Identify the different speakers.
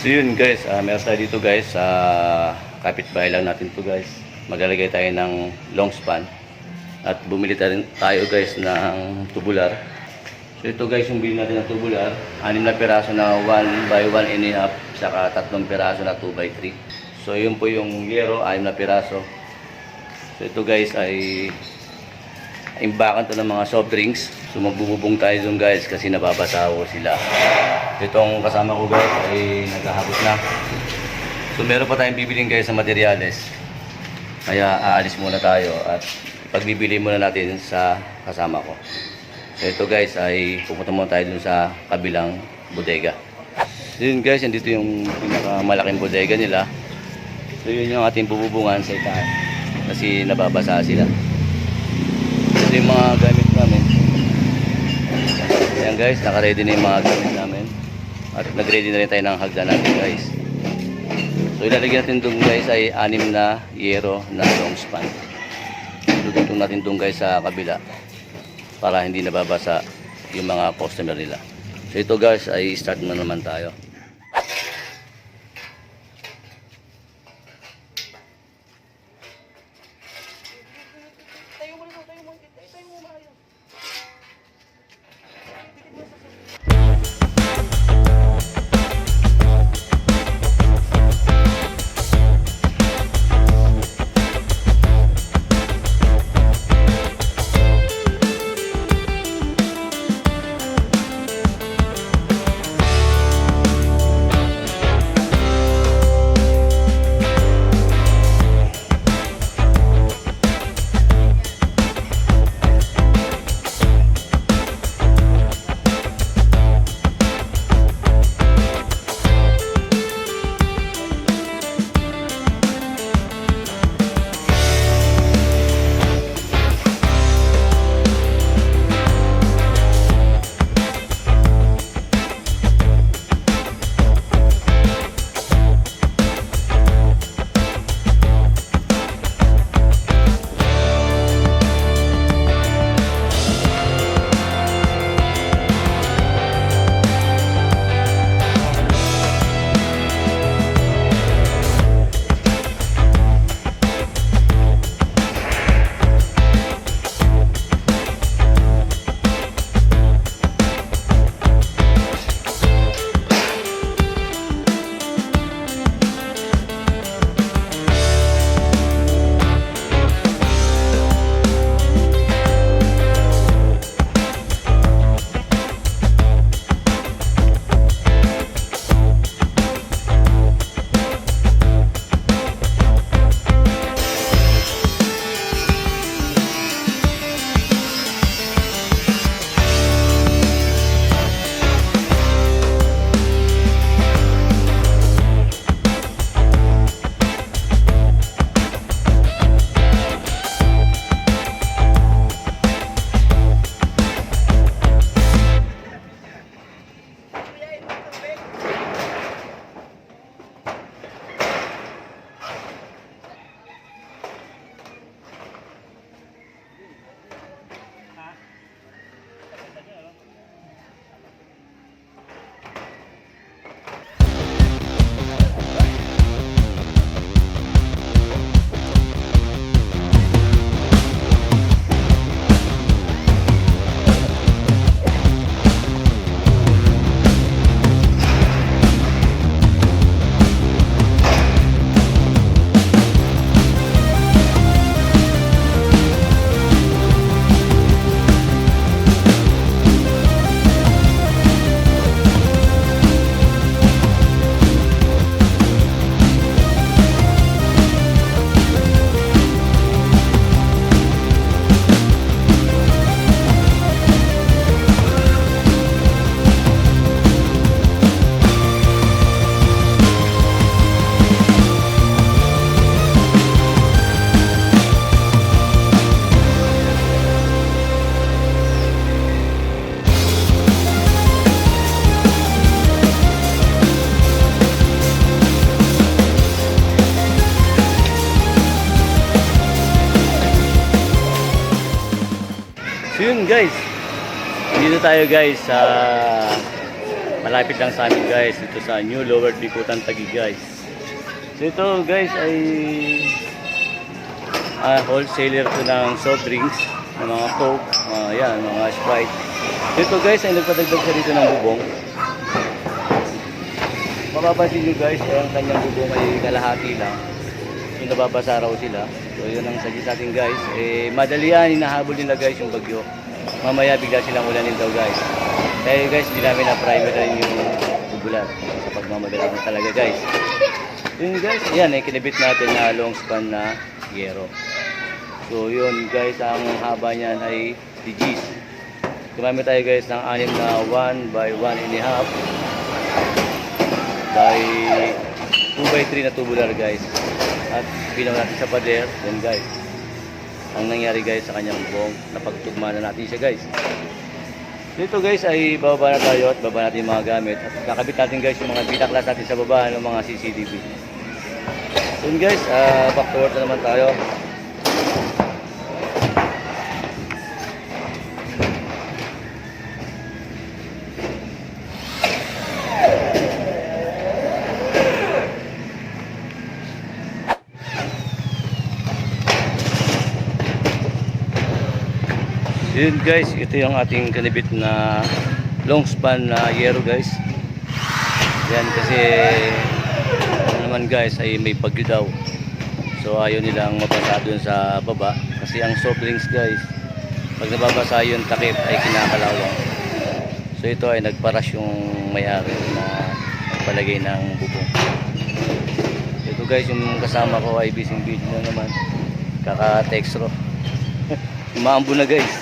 Speaker 1: So yun guys, meron tayo dito guys, sa kapitbahay lang natin to guys. Maglalagay tayo ng long span. At bumili tayo guys ng tubular. So ito guys yung bili natin ng tubular. 6 na piraso na 1 by 1.5, saka 3 piraso na 2 by 3. So yun po yung yero, 6 na piraso. So ito guys ay imbakan to ng mga soft drinks. So magbububong tayo dun guys kasi nababasa ko sila. Itong kasama ko guys ay naghahabot na. So meron pa tayong bibiling guys sa materyales. Kaya aalis muna tayo at pagbibili muna natin sa kasama ko. So ito guys ay pupunta muna tayo dun sa kabilang bodega. So yun guys, andito yung pinakamalaking bodega nila. So yun yung ating bububungan sa itaas kasi nababasa sila. Ito yung mga gamit namin. Ayan guys, naka-ready na yung mga gamit namin. At nag-ready na rin tayo ng hagdan natin guys. So ilalagyan natin doon guys ay 6 na yero na long span. Dudutong natin doon guys sa kabila para hindi nababasa yung mga customer nila. So ito guys ay start na naman tayo. So yun guys, dito tayo guys sa Malapit lang sa amin guys, dito sa New Lower Bikutan, Taguig guys. So ito guys ay wholesaler to ng soft drinks, ng mga Coke, yan, mga Sprite. Dito guys ay nagpadagdag siya dito ng bubong. Mapapansin nyo guys, ang kanyang bubong ay kalahati lang. So nababasa raw sila. So yun ang suggest natin guys. Madali yan, hinahabol nila guys yung bagyo. Mamaya bigla silang ulanin daw guys. Kaya guys, hindi namin na-primer rin yung tubular. Sa pagmamadali na talaga guys. Yun guys, yan ay kinabit natin na long span na yero. So yun guys, ang haba niyan ay 3 Gs. Gumamit tayo guys ng 6 na 1 by 1 and a half by 2 by 3 na tubular guys. At bilang natin sa pader, yan guys. Ang nangyari guys sa kanyang bubong, napagtugma na natin siya guys. Dito guys ay bababa na tayo at baba natin yung mga gamit. At nakabit natin guys yung mga pinaklas natin sa baba ng mga CCTV. Yun guys, back to work na naman tayo. Yun guys, ito yung ating kanibit na long span na yero guys. Yan kasi ano naman guys ay may bagyo daw. So ayaw nilang mapasa dun sa baba. Kasi ang soft drinks guys, pag nababasa yung takip ay kinakalawang. So ito ay nagparas yung may-ari na palagay ng bubong. Ito guys, yung kasama ko ay busy video na naman. Kaka-textro. Umaambo na guys.